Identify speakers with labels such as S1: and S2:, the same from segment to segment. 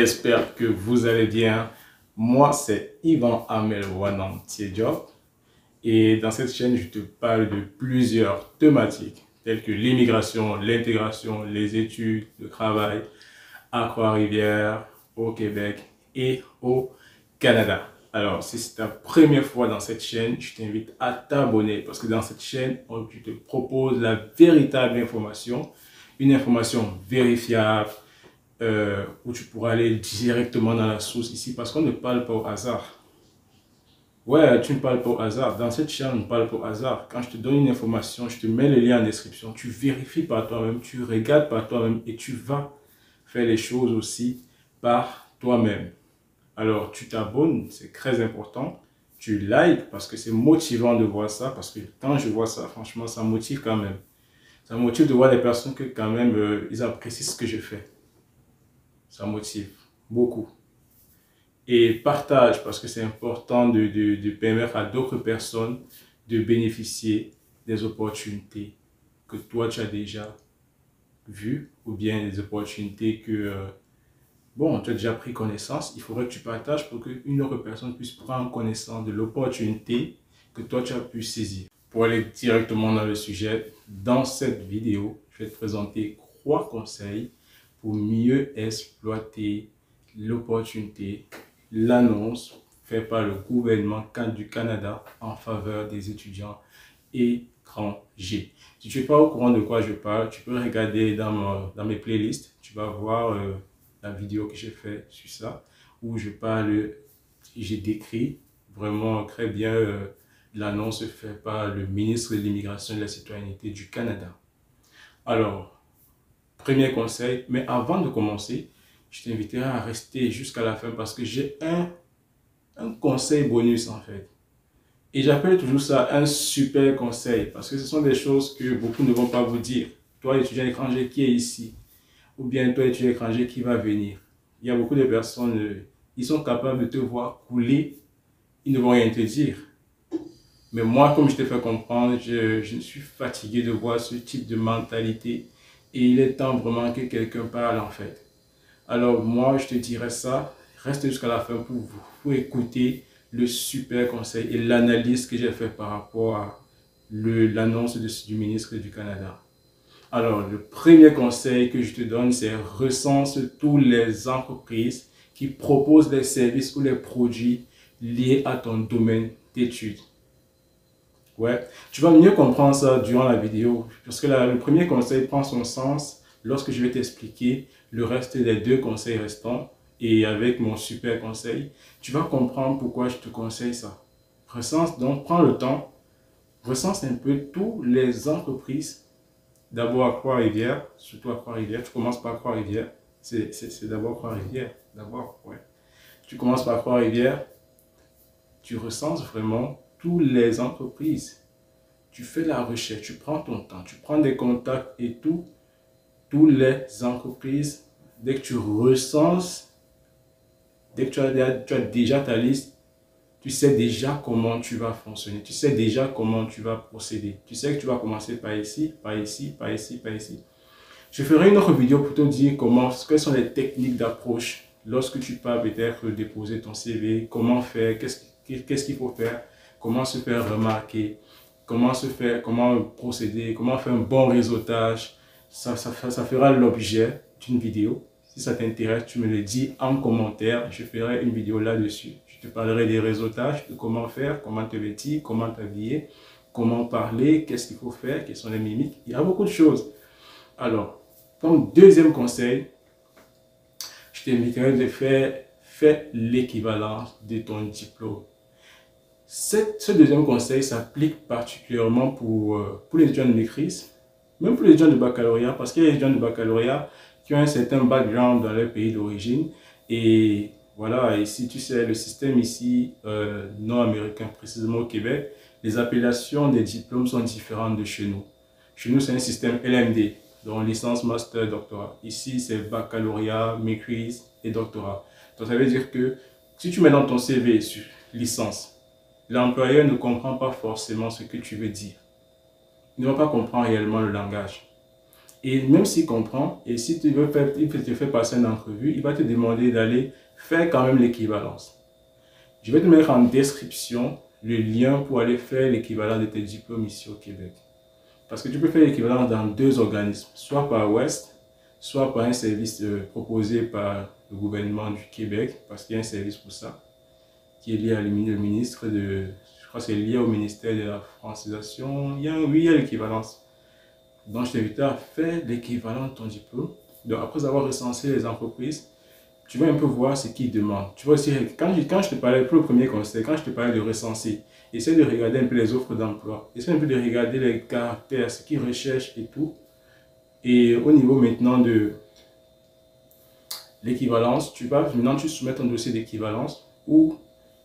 S1: j'espère que vous allez bien. Moi, c'est Ivan Amel Wanam Tiedjok et dans cette chaîne, je te parle de plusieurs thématiques telles que l'immigration, l'intégration, les études, le travail à Trois-Rivières, au Québec et au Canada. Alors, si c'est ta première fois dans cette chaîne, je t'invite à t'abonner parce que dans cette chaîne, je te propose la véritable information, une information vérifiable, où tu pourras aller directement dans la source ici parce qu'on ne parle pas au hasard. Ouais, tu ne parles pas au hasard. Dans cette chaîne, on ne parle pas au hasard. Quand je te donne une information, je te mets le lien en description. Tu vérifies par toi-même, tu regardes par toi-même et tu vas faire les choses aussi par toi-même. Alors, tu t'abonnes, c'est très important. Tu likes parce que c'est motivant de voir ça. Parce que quand je vois ça, franchement, ça motive quand même. Ça motive de voir les personnes que quand même, ils apprécient ce que je fais. Ça motive beaucoup. Et partage parce que c'est important de permettre à d'autres personnes de bénéficier des opportunités que toi tu as déjà vues ou bien des opportunités que bon, tu as déjà pris connaissance. Il faudrait que tu partages pour qu'une autre personne puisse prendre connaissance de l'opportunité que toi tu as pu saisir. Pour aller directement dans le sujet, dans cette vidéo, je vais te présenter 3 conseils pour mieux exploiter l'opportunité, l'annonce faite par le gouvernement du Canada en faveur des étudiants étrangers. Si tu n'es pas au courant de quoi je parle, tu peux regarder dans mes playlists. Tu vas voir la vidéo que j'ai faite sur ça, où je parle, j'ai décrit vraiment très bien l'annonce faite par le ministre de l'Immigration et de la Citoyenneté du Canada. Alors, premier conseil, mais avant de commencer, je t'inviterai à rester jusqu'à la fin parce que j'ai un conseil bonus en fait. Et j'appelle toujours ça un super conseil parce que ce sont des choses que beaucoup ne vont pas vous dire. Toi, étudiant étranger qui est ici, ou bien toi, étudiant étranger qui va venir. Il y a beaucoup de personnes, ils sont capables de te voir couler, ils ne vont rien te dire. Mais moi, comme je te fais comprendre, je suis fatigué de voir ce type de mentalité et il est temps vraiment que quelqu'un parle en fait. Alors moi, je te dirais ça, reste jusqu'à la fin pour écouter le super conseil et l'analyse que j'ai fait par rapport à l'annonce du ministre du Canada. Alors, le premier conseil que je te donne, c'est recense toutes les entreprises qui proposent des services ou les produits liés à ton domaine d'études. Ouais, tu vas mieux comprendre ça durant la vidéo parce que le premier conseil prend son sens lorsque je vais t'expliquer le reste des 2 conseils restants et avec mon super conseil, tu vas comprendre pourquoi je te conseille ça. Recense, donc prends le temps, recense un peu toutes les entreprises, d'abord à Trois-Rivières, surtout à Trois-Rivières, tu commences par Trois-Rivières, c'est d'abord Trois-Rivières, d'abord, ouais. Tu commences par Trois-Rivières, tu recenses vraiment toutes les entreprises. Tu fais la recherche, tu prends ton temps, tu prends des contacts et tout. Toutes les entreprises, dès que tu recenses, dès que tu as déjà ta liste, tu sais déjà comment tu vas fonctionner. Tu sais déjà comment tu vas procéder. Tu sais que tu vas commencer par ici, par ici, par ici, par ici. Je ferai une autre vidéo pour te dire quelles sont les techniques d'approche lorsque tu pars peut-être déposer ton CV, comment faire, qu'est-ce qu'il faut faire, comment se faire remarquer, comment procéder, comment faire un bon réseautage. Ça fera l'objet d'une vidéo. Si ça t'intéresse, tu me le dis en commentaire. Je ferai une vidéo là-dessus. Je te parlerai des réseautages, de comment faire, comment te vêtir, comment t'habiller, comment parler, qu'est-ce qu'il faut faire, quelles sont les mimiques. Il y a beaucoup de choses. Alors, comme deuxième conseil, je t'inviterai de faire l'équivalence de ton diplôme. Ce deuxième conseil s'applique particulièrement pour les étudiants de maîtrise, même pour les étudiants de baccalauréat, parce qu'il y a des étudiants de baccalauréat qui ont un certain background dans leur pays d'origine. Et voilà, ici, tu sais, le système ici, nord-américain, précisément au Québec, les appellations des diplômes sont différentes de chez nous. Chez nous, c'est un système LMD, donc licence, master, doctorat. Ici, c'est baccalauréat, maîtrise et doctorat. Donc, ça veut dire que si tu mets dans ton CV sur licence, l'employeur ne comprend pas forcément ce que tu veux dire. Il ne va pas comprendre réellement le langage. Et même s'il comprend, et si tu veux faire, il te fait passer une entrevue, il va te demander d'aller faire quand même l'équivalence. Je vais te mettre en description le lien pour aller faire l'équivalent de tes diplômes ici au Québec. Parce que tu peux faire l'équivalent dans deux organismes, soit par West, soit par un service proposé par le gouvernement du Québec, parce qu'il y a un service pour ça, qui est lié à le ministre de, je crois que c'est lié au ministère de la francisation. Oui, il y a l'équivalence. Donc, je t'invite à faire l'équivalent de ton diplôme. Donc, après avoir recensé les entreprises, tu vas un peu voir ce qu'ils demandent. Tu vois aussi, quand je te parlais, pour le premier conseil, quand je te parlais de recenser, essaie de regarder un peu les offres d'emploi. Essaie un peu de regarder les caractères, ce qu'ils recherchent et tout. Et au niveau maintenant de l'équivalence, maintenant tu soumets ton dossier d'équivalence ou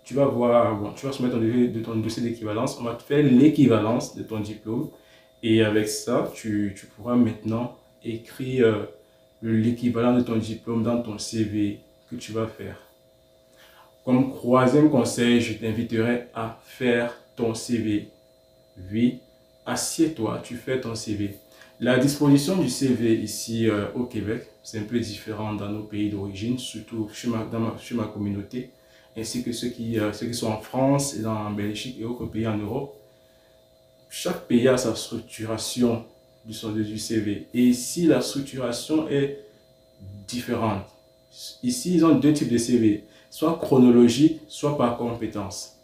S1: tu vas voir, bon, tu vas soumettre ton dossier d'équivalence, on va te faire l'équivalence de ton diplôme et avec ça, tu pourras maintenant écrire l'équivalent de ton diplôme dans ton CV que tu vas faire. Comme troisième conseil, je t'inviterai à faire ton CV. Oui, assieds-toi, tu fais ton CV. La disposition du CV ici au Québec, c'est un peu différent dans nos pays d'origine, surtout chez ma communauté, ainsi que ceux qui sont en France et en Belgique et autres pays en Europe. Chaque pays a sa structuration du CV. Et ici, la structuration est différentes. Ici, ils ont deux types de CV, soit chronologique, soit par compétence.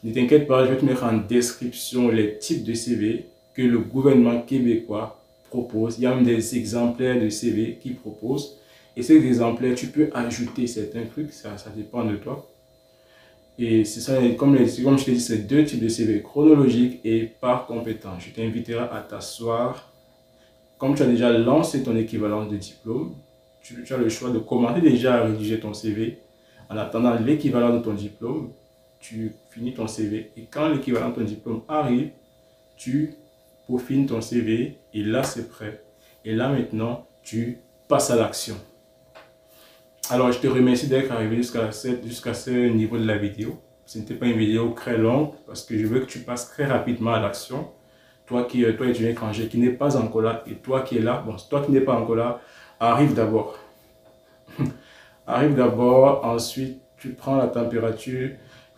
S1: Ne t'inquiète pas, je vais te mettre en description les types de CV que le gouvernement québécois propose. Il y a même des exemplaires de CV qu'il propose. Et ces exemplaires, tu peux ajouter certains trucs, ça dépend de toi. Et c'est ça, comme je t'ai dit, c'est deux types de CV, chronologique et par compétence. Je t'inviterai à t'asseoir. Comme tu as déjà lancé ton équivalence de diplôme, tu as le choix de commencer déjà à rédiger ton CV. En attendant l'équivalent de ton diplôme, tu finis ton CV. Et quand l'équivalent de ton diplôme arrive, tu peaufines ton CV et là, c'est prêt. Et là, maintenant, tu passes à l'action. Alors, je te remercie d'être arrivé jusqu'à ce niveau de la vidéo. Ce n'était pas une vidéo très longue parce que je veux que tu passes très rapidement à l'action. Toi qui es un étranger qui n'est pas encore là et toi qui es là, bon, toi qui n'es pas encore là, arrive d'abord. Arrive d'abord, ensuite tu prends la température.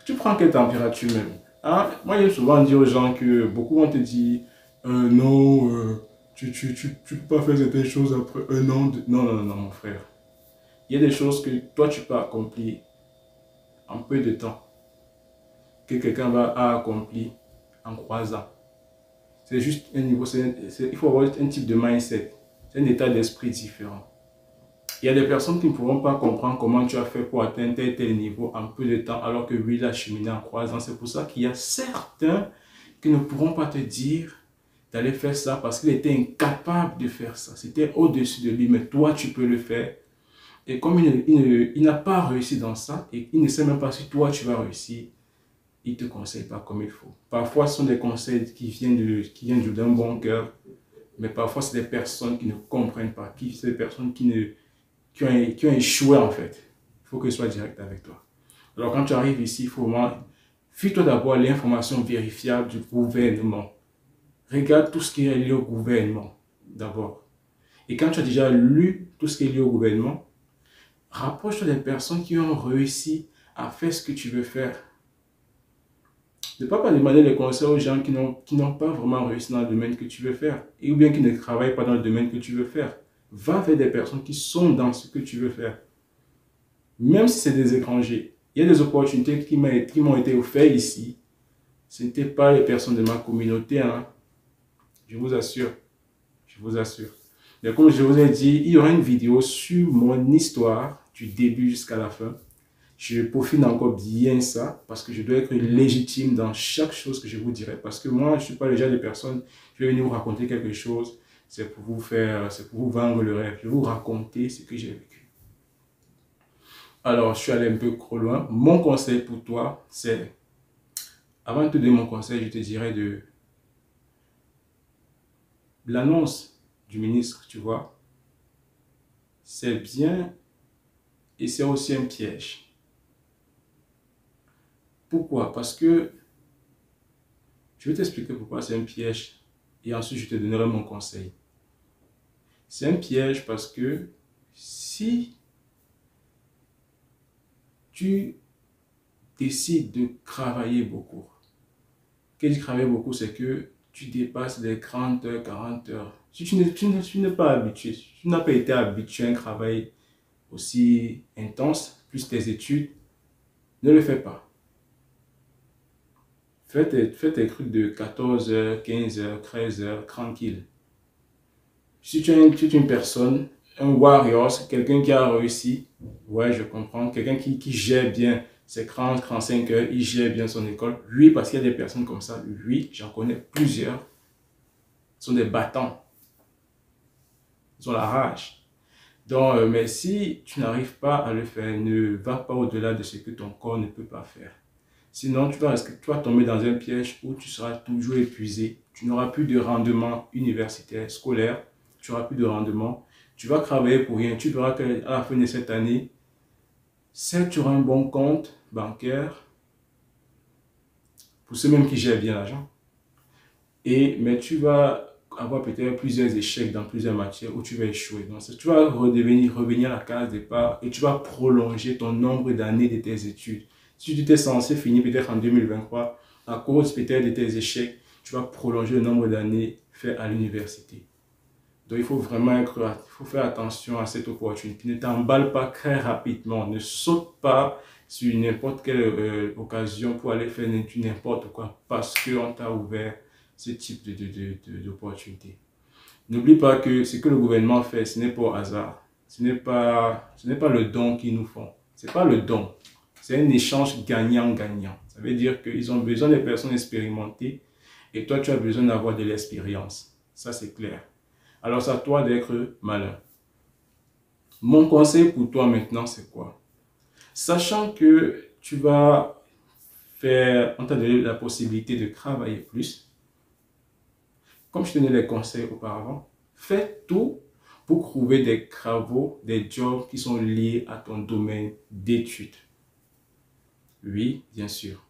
S1: Tu prends quelle température même? Hein? Moi, j'aime souvent dire aux gens que beaucoup vont te dire non, tu peux pas faire certaines choses après un an. Non, non, non, non, mon frère. Il y a des choses que toi tu peux accomplir en peu de temps, que quelqu'un va accomplir en 3 ans. C'est juste un niveau, il faut avoir un type de mindset, c'est un état d'esprit différent. Il y a des personnes qui ne pourront pas comprendre comment tu as fait pour atteindre tel niveau en peu de temps, alors que lui, il a cheminé en 3 ans. C'est pour ça qu'il y a certains qui ne pourront pas te dire d'aller faire ça parce qu'il était incapable de faire ça. C'était au-dessus de lui, mais toi, tu peux le faire. Et comme il n'a pas réussi dans ça et il ne sait même pas si toi, tu vas réussir, il ne te conseille pas comme il faut. Parfois, ce sont des conseils qui viennent d'un bon cœur, mais parfois, c'est des personnes qui ne comprennent pas, c'est des personnes qui ont échoué en fait. Il faut que je sois direct avec toi. Alors, quand tu arrives ici, il faut vraiment, fuis-toi d'abord l'information vérifiable du gouvernement. Regarde tout ce qui est lié au gouvernement d'abord. Et quand tu as déjà lu tout ce qui est lié au gouvernement, rapproche-toi des personnes qui ont réussi à faire ce que tu veux faire. Ne pas demander les conseils aux gens qui n'ont pas vraiment réussi dans le domaine que tu veux faire, ou bien qui ne travaillent pas dans le domaine que tu veux faire. Va vers des personnes qui sont dans ce que tu veux faire. Même si c'est des étrangers, il y a des opportunités qui m'ont été offertes ici. Ce n'étaient pas les personnes de ma communauté, hein. Je vous assure. Je vous assure. Mais comme je vous ai dit, il y aura une vidéo sur mon histoire du début jusqu'à la fin. Je peaufine encore bien ça parce que je dois être légitime dans chaque chose que je vous dirai. Parce que moi, je ne suis pas le genre de personne qui va venir vous raconter quelque chose. C'est pour vous vendre le rêve. Je vais vous raconter ce que j'ai vécu. Alors, je suis allé un peu trop loin. Mon conseil pour toi, c'est, avant de te donner mon conseil, je te dirais de l'annonce du ministre, tu vois. C'est bien et c'est aussi un piège. Pourquoi? Parce que je vais t'expliquer pourquoi c'est un piège et ensuite je te donnerai mon conseil. C'est un piège parce que si tu décides de travailler beaucoup, quand je travaille beaucoup, c'est que tu dépasses les 30 heures, 40 heures. Si tu n'es pas habitué, si tu n'as pas été habitué à un travail aussi intense, plus tes études, ne le fais pas. Fais tes trucs de 14 heures, 15 heures, 13 heures, tranquille. Si tu es une personne, un warrior, c'est quelqu'un qui a réussi, ouais, je comprends, quelqu'un qui gère bien ses 30, 35 heures, il gère bien son école. Oui, parce qu'il y a des personnes comme ça, oui, j'en connais plusieurs. Ils sont des battants. Ils ont la rage. Donc, mais si tu n'arrives pas à le faire, ne va pas au-delà de ce que ton corps ne peut pas faire. Sinon, tu vas tomber dans un piège où tu seras toujours épuisé. Tu n'auras plus de rendement universitaire, scolaire. Tu n'auras plus de rendement. Tu vas travailler pour rien. Tu verras qu'à la fin de cette année, certes, tu auras un bon compte bancaire pour ceux même qui gèrent bien l'argent. Mais tu vas avoir peut-être plusieurs échecs dans plusieurs matières où tu vas échouer. Donc, tu vas revenir à la case départ et tu vas prolonger ton nombre d'années de tes études. Si tu étais censé finir peut-être en 2023, à cause peut-être de tes échecs, tu vas prolonger le nombre d'années fait à l'université. Donc, il faut vraiment faire attention à cette opportunité. Ne t'emballe pas très rapidement. Ne saute pas sur n'importe quelle occasion pour aller faire n'importe quoi parce qu'on t'a ouvert ce type d'opportunité. N'oublie pas que ce que le gouvernement fait, ce n'est pas au hasard. Ce n'est pas le don qu'ils nous font. Ce n'est pas le don. C'est un échange gagnant-gagnant. Ça veut dire qu'ils ont besoin de personnes expérimentées et toi, tu as besoin d'avoir de l'expérience. Ça, c'est clair. Alors, c'est à toi d'être malin. Mon conseil pour toi maintenant, c'est quoi? Sachant que on t'a donné la possibilité de travailler plus, comme je te donnais les conseils auparavant, fais tout pour trouver des travaux, des jobs qui sont liés à ton domaine d'études. Oui, bien sûr.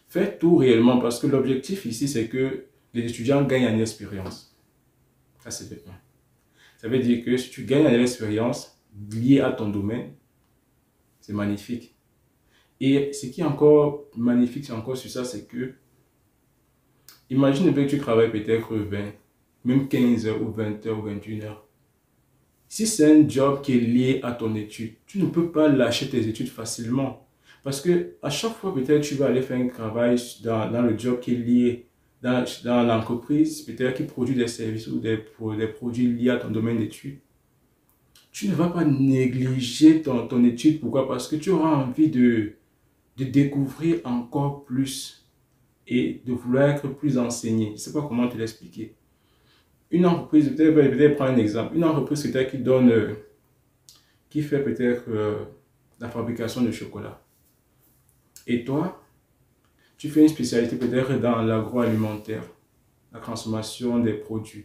S1: Fais tout réellement parce que l'objectif ici, c'est que les étudiants gagnent en expérience. Ça, c'est le 1. Ça veut dire que si tu gagnes en expérience liée à ton domaine, c'est magnifique. Et ce qui est encore magnifique, c'est encore sur ça, c'est que imagine que tu travailles peut-être 20, même 15 heures ou 20 heures ou 21 heures. Si c'est un job qui est lié à ton étude, tu ne peux pas lâcher tes études facilement. Parce que à chaque fois, peut-être, tu vas aller faire un travail dans le job qui est lié dans l'entreprise, peut-être qui produit des services ou des produits liés à ton domaine d'études. Tu ne vas pas négliger ton étude. Pourquoi? Parce que tu auras envie de découvrir encore plus et de vouloir être plus enseigné. Je ne sais pas comment te l'expliquer. Une entreprise, peut-être prendre un exemple, une entreprise peut-être qui fait peut-être la fabrication de chocolat. Et toi, tu fais une spécialité peut-être dans l'agroalimentaire, la transformation des produits.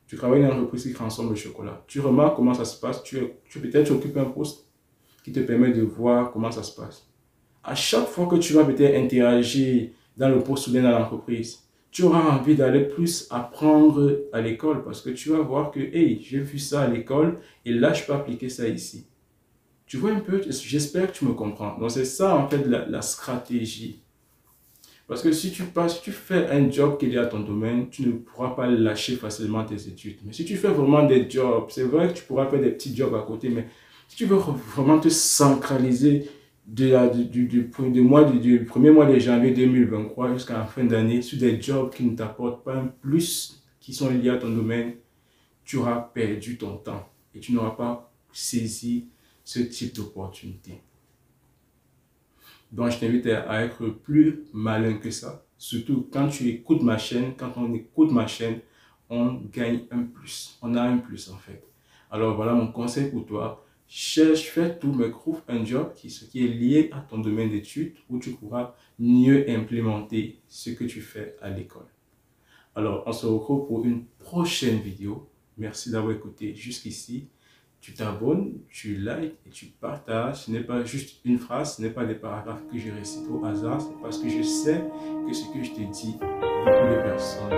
S1: Tu travailles dans une entreprise qui transforme le chocolat. Tu remarques comment ça se passe. Peut-être tu occupes un poste qui te permet de voir comment ça se passe. À chaque fois que tu vas peut-être interagir dans le poste ou bien dans l'entreprise, tu auras envie d'aller plus apprendre à l'école parce que tu vas voir que, hey, j'ai vu ça à l'école et là, je peux appliquer ça ici. Tu vois un peu, j'espère que tu me comprends. Donc, c'est ça en fait la stratégie. Parce que si tu fais un job qui est lié à ton domaine, tu ne pourras pas lâcher facilement tes études. Mais si tu fais vraiment des jobs, c'est vrai que tu pourras faire des petits jobs à côté, mais si tu veux vraiment te centraliser du premier mois de janvier 2023 jusqu'à la fin d'année sur des jobs qui ne t'apportent pas un plus, qui sont liés à ton domaine, tu auras perdu ton temps et tu n'auras pas saisi ce type d'opportunité. Donc, je t'invite à être plus malin que ça. Surtout quand tu écoutes ma chaîne, quand on écoute ma chaîne, on gagne un plus. On a un plus en fait. Alors voilà mon conseil pour toi. Fais tout, mais trouve un job qui est lié à ton domaine d'études où tu pourras mieux implémenter ce que tu fais à l'école. Alors, on se retrouve pour une prochaine vidéo. Merci d'avoir écouté jusqu'ici. Tu t'abonnes, tu likes et tu partages. Ce n'est pas juste une phrase, ce n'est pas des paragraphes que je récite au hasard. C'est parce que je sais que ce que je te dis, beaucoup de personnes